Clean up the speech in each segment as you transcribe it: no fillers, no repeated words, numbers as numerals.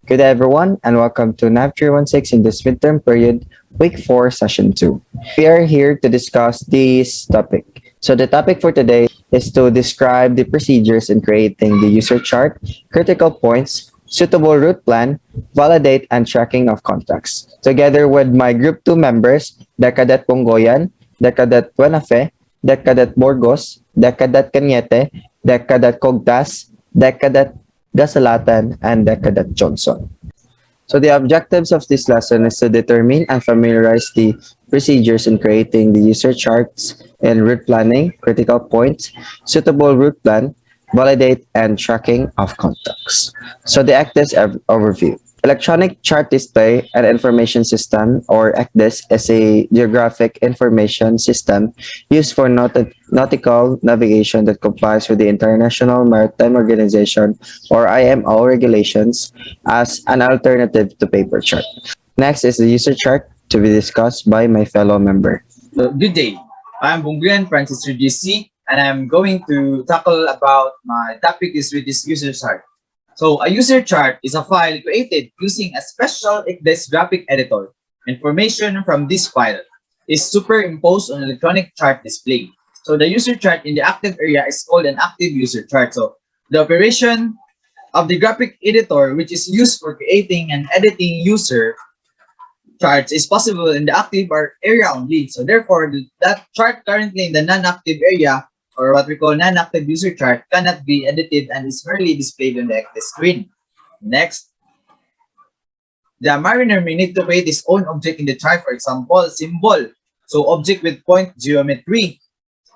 Good day, everyone, and welcome to NAV 316 in this midterm period, week 4, session 2. We are here to discuss this topic. So, the topic for today is to describe the procedures in creating the user chart, critical points, suitable route plan, validate, and tracking of contacts. Together with my Group 2 members, Decadet Pongoyan, Decadet Buenafe, Decadet Borgos, Decadet Cañete, Decadet Cogtas, Decadet Gasalatan, and Decadet Johnson. So the objectives of this lesson is to determine and familiarize the procedures in creating the user charts and route planning, critical points, suitable route plan, validate, and tracking of contacts. So the ACDIS overview. Electronic Chart Display and Information System, or ECDIS, is a geographic information system used for nautical navigation that complies with the International Maritime Organization, or IMO, regulations as an alternative to paper chart. Next is the user chart to be discussed by my fellow member. Good day. I'm Bongguyan Francis GC, and I'm going to tackle about my topic is with this user chart. So a user chart is a file created using a special ECDIS graphic editor. Information from this file is superimposed on electronic chart display. So the user chart in the active area is called an active user chart. So the operation of the graphic editor, which is used for creating and editing user charts, is possible in the active area only. So therefore, that chart currently in the non-active area, or what we call non-active user chart, cannot be edited and is merely displayed on the ECDIS screen. Next, the mariner may need to create his own object in the chart, for example, symbol. So object with point geometry.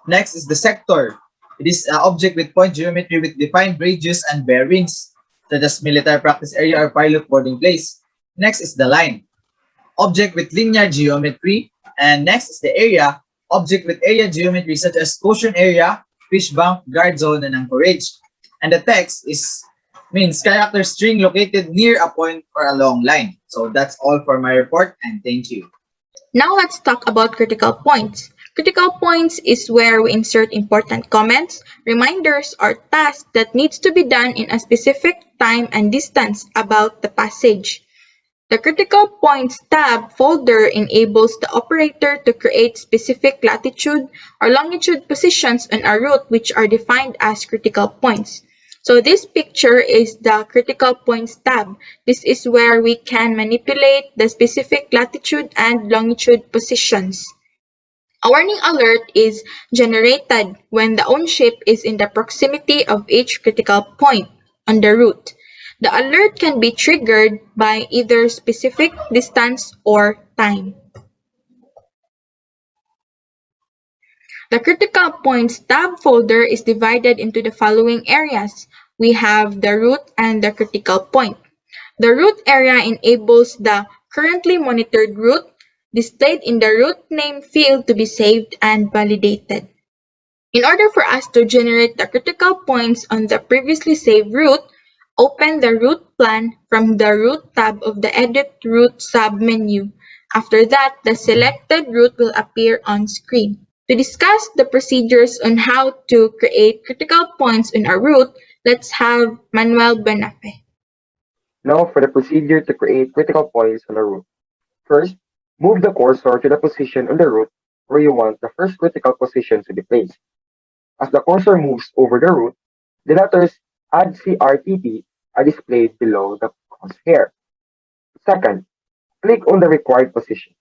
Next is the sector. It is an object with point geometry with defined radius and bearings, such as military practice area or pilot boarding place. Next is the line. Object with linear geometry. And next is the area. Object with area geometry such as cushion area, fish bank, guard zone, and anchorage. And the text means character string located near a point or a long line. So that's all for my report, and thank you. Now let's talk about critical points. Critical points is where we insert important comments, reminders, or tasks that needs to be done in a specific time and distance about the passage. The Critical Points tab folder enables the operator to create specific latitude or longitude positions on a route which are defined as critical points. So this picture is the Critical Points tab. This is where we can manipulate the specific latitude and longitude positions. A warning alert is generated when the own ship is in the proximity of each critical point on the route. The alert can be triggered by either specific distance or time. The Critical Points tab folder is divided into the following areas. We have the route and the critical point. The route area enables the currently monitored route displayed in the route name field to be saved and validated. In order for us to generate the critical points on the previously saved route, open the route plan from the route tab of the Edit Route sub-menu. After that, the selected route will appear on screen. To discuss the procedures on how to create critical points on a route, let's have Manuel Benafe. Now for the procedure to create critical points on a route. First, move the cursor to the position on the route where you want the first critical position to be placed. As the cursor moves over the route, the letters Add CRTT are displayed below the crosshair. Second, click on the required position.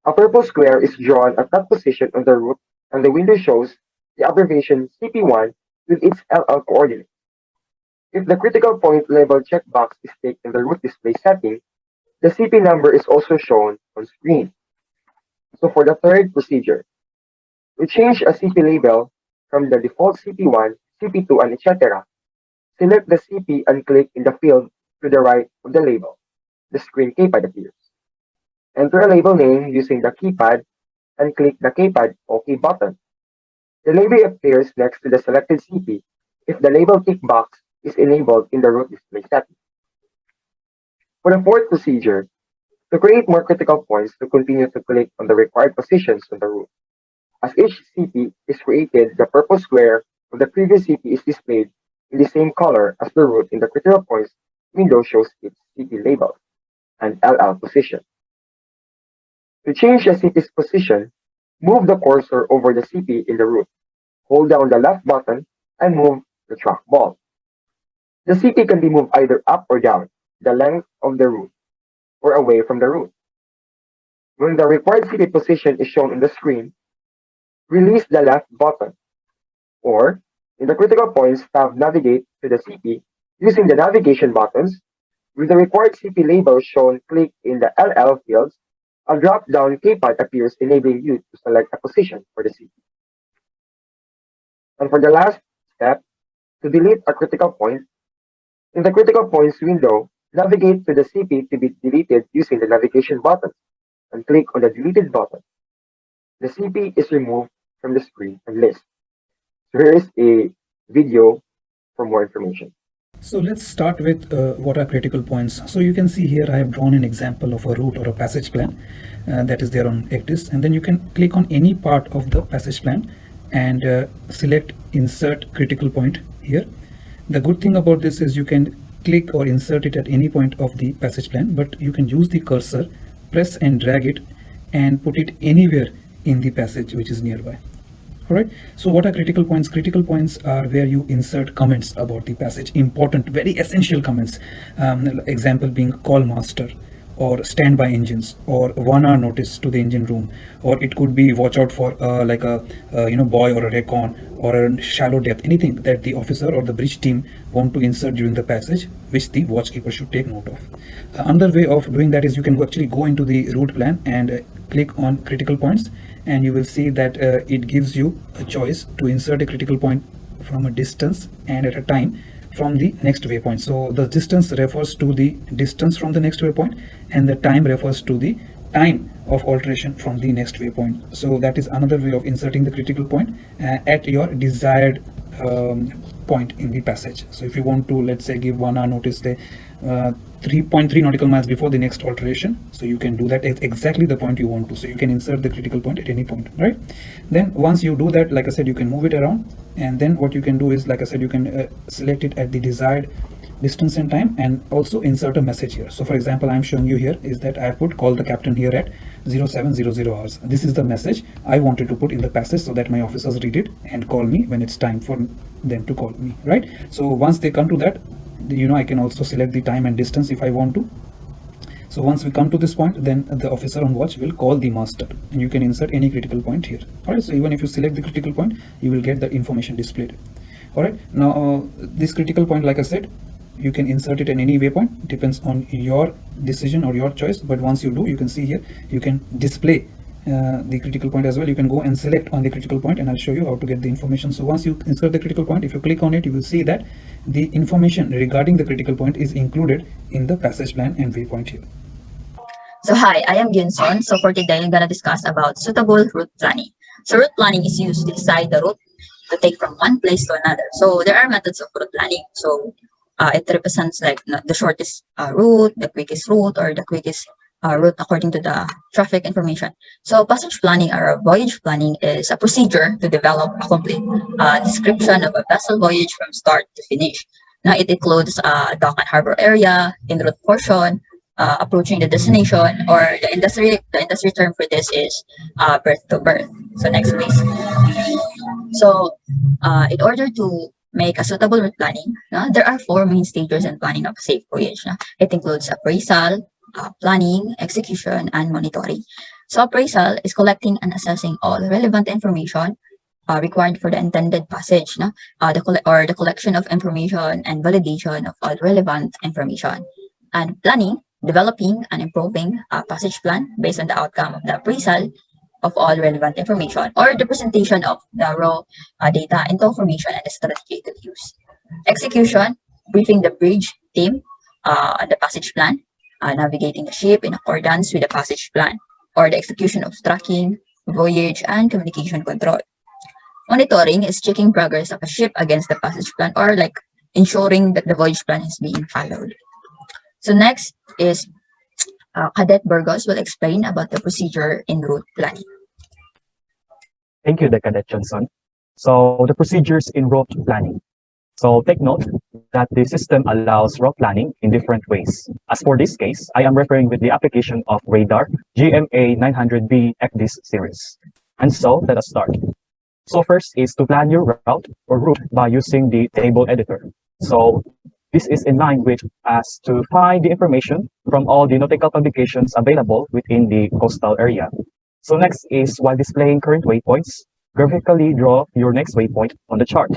A purple square is drawn at that position on the route, and the window shows the abbreviation CP1 with its LL coordinate. If the critical point level checkbox is ticked in the route display setting, the CP number is also shown on screen. So for the third procedure, to change a CP label from the default CP1, CP2, and etc., select the CP and click in the field to the right of the label. The screen keypad appears. Enter a label name using the keypad and click the keypad OK button. The label appears next to the selected CP if the label tick box is enabled in the route display setting. For the fourth procedure, to create more critical points, to continue to click on the required positions on the route. As each CP is created, the purple square of the previous CP is displayed in the same color as the route in the critical points window shows its CP label and LL position. To change the CP's position, move the cursor over the CP in the root. Hold down the left button and move the trackball. The CP can be moved either up or down, the length of the root, or away from the root. When the required CP position is shown on the screen, release the left button, or in the critical points tab, navigate to the CP using the navigation buttons. With the required CP label shown, click in the LL fields. A drop-down keypad appears, enabling you to select a position for the CP. And for the last step, to delete a critical point, in the critical points window, navigate to the CP to be deleted using the navigation button and click on the deleted button. The CP is removed from the screen and list. So here is a video for more information. So let's start with what are critical points. So you can see here I have drawn an example of a route or a passage plan that is there on ECDIS, and then you can click on any part of the passage plan and select insert critical point here. The good thing about this is you can click or insert it at any point of the passage plan, but you can use the cursor, press and drag it and put it anywhere in the passage which is nearby. All right, so what are critical points? Critical points are where you insert comments about the passage, important, very essential comments. Example being call master, or standby engines, or 1 hour notice to the engine room, or it could be watch out for like a buoy or a recon or a shallow depth, anything that the officer or the bridge team want to insert during the passage, which the watchkeeper should take note of. Another way of doing that is you can actually go into the route plan and click on critical points, and you will see that it gives you a choice to insert a critical point from a distance and at a time from the next waypoint. So the distance refers to the distance from the next waypoint, and the time refers to the time of alteration from the next waypoint. So that is another way of inserting the critical point at your desired point in the passage. So if you want to, let's say, give 1 hour notice, say 3.3 nautical miles before the next alteration, so you can do that at exactly the point you want to. So you can insert the critical point at any point, right? Then once you do that, like I said, you can move it around, and then what you can do is, like I said, you can select it at the desired distance and time, and also insert a message here. So for example, I'm showing you here is that I have put call the captain here at 0700 hours. This is the message I wanted to put in the passage so that my officers read it and call me when it's time for them to call me, right? So once they come to that, I can also select the time and distance if I want to. So once we come to this point, then the officer on watch will call the master, and you can insert any critical point here. All right, so even if you select the critical point, you will get the information displayed. All right, now this critical point, like I said, you can insert it in any waypoint. It depends on your decision or your choice, but once you do, you can see here you can display the critical point as well. You can go and select on the critical point, and I'll show you how to get the information. So once you insert the critical point, if you click on it, you will see that the information regarding the critical point is included in the passage plan and waypoint here. So hi, I am Ginson. So for today, I'm gonna discuss about suitable route planning. So route planning is used to decide the route to take from one place to another. So there are methods of route planning. So it represents like the shortest route, the quickest route, or the quickest route according to the traffic information. So passage planning or voyage planning is a procedure to develop a complete description of a vessel voyage from start to finish. Now it includes dock and harbor area, en route portion, approaching the destination, or the industry term for this is berth to berth. So next please. So in order to make a suitable route planning, there are 4 main stages in planning of a safe voyage. It includes appraisal, planning, execution, and monitoring. So appraisal is collecting and assessing all relevant information required for the intended passage, the collection of information and validation of all relevant information. And planning, developing and improving a passage plan based on the outcome of the appraisal of all relevant information, or the presentation of the raw data into formation and the strategy to use. Execution, briefing the bridge team on the passage plan, navigating the ship in accordance with the passage plan, or the execution of tracking, voyage, and communication control. Monitoring is checking progress of a ship against the passage plan, or like ensuring that the voyage plan is being followed. So next is Cadet Burgos will explain about the procedure in route planning. Thank you, Cadet Johnson. So the procedures in route planning. So take note, that the system allows route planning in different ways. As for this case, I am referring with the application of radar GMA 900B ECDIS series. And so let us start. So first is to plan your route or route by using the table editor. So this is in line with as to find the information from all the nautical publications available within the coastal area. So next is while displaying current waypoints, graphically draw your next waypoint on the chart.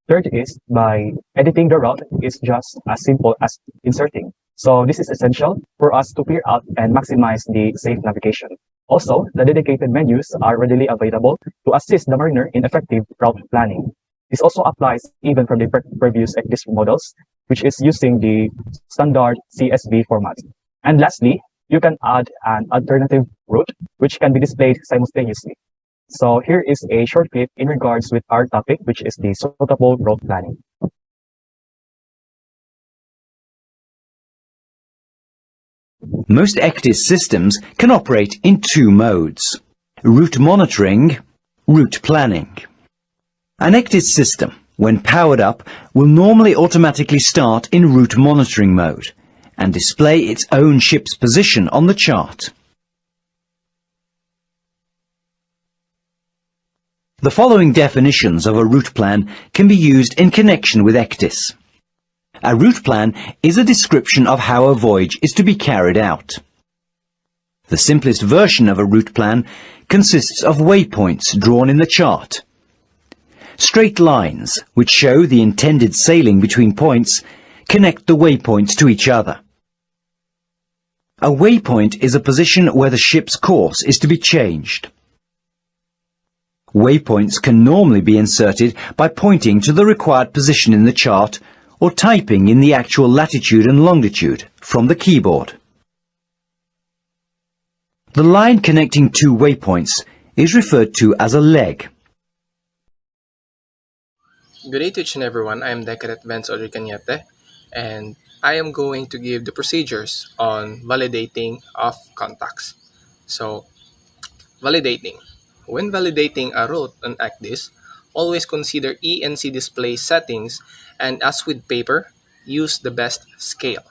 Third is by editing the route is just as simple as inserting. So this is essential for us to clear out and maximize the safe navigation. Also, the dedicated menus are readily available to assist the mariner in effective route planning. This also applies even from the previous ECDIS models, which is using the standard CSV format. And lastly, you can add an alternative route, which can be displayed simultaneously. So here is a short clip in regards with our topic, which is the suitable route planning. Most ECDIS systems can operate in two modes: route monitoring, route planning. An ECDIS system, when powered up, will normally automatically start in route monitoring mode and display its own ship's position on the chart. The following definitions of a route plan can be used in connection with ECDIS. A route plan is a description of how a voyage is to be carried out. The simplest version of a route plan consists of waypoints drawn in the chart. Straight lines, which show the intended sailing between points, connect the waypoints to each other. A waypoint is a position where the ship's course is to be changed. Waypoints can normally be inserted by pointing to the required position in the chart or typing in the actual latitude and longitude from the keyboard. The line connecting two waypoints is referred to as a leg. Good day to each and everyone. I am Decadet Benz Odricaniete, and I am going to give the procedures on validating of contacts. So, validating. When validating a route on ECDIS, always consider ENC display settings, and as with paper, use the best scale.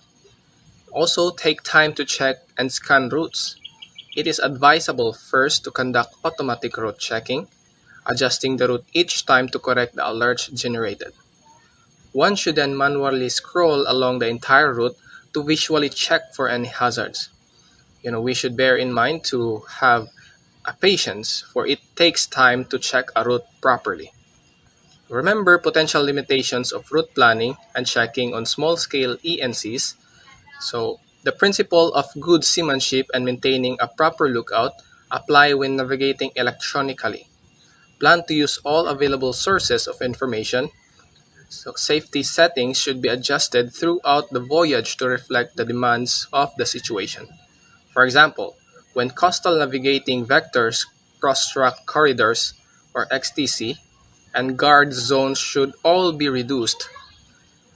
Also, take time to check and scan routes. It is advisable first to conduct automatic route checking, adjusting the route each time to correct the alerts generated. One should then manually scroll along the entire route to visually check for any hazards. We should bear in mind to have a patience, for it takes time to check a route properly. Remember potential limitations of route planning and checking on small-scale ENCs. So, the principle of good seamanship and maintaining a proper lookout apply when navigating electronically. Plan to use all available sources of information. So, safety settings should be adjusted throughout the voyage to reflect the demands of the situation. For example, when coastal navigating vectors, cross-track corridors, or XTC, and guard zones should all be reduced.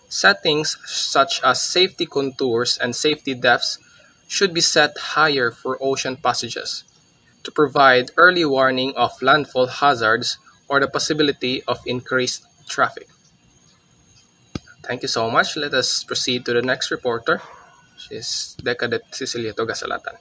Settings such as safety contours and safety depths should be set higher for ocean passages to provide early warning of landfall hazards or the possibility of increased traffic. Thank you so much. Let us proceed to the next reporter. She's Decadet Cecilieto Gasalatan.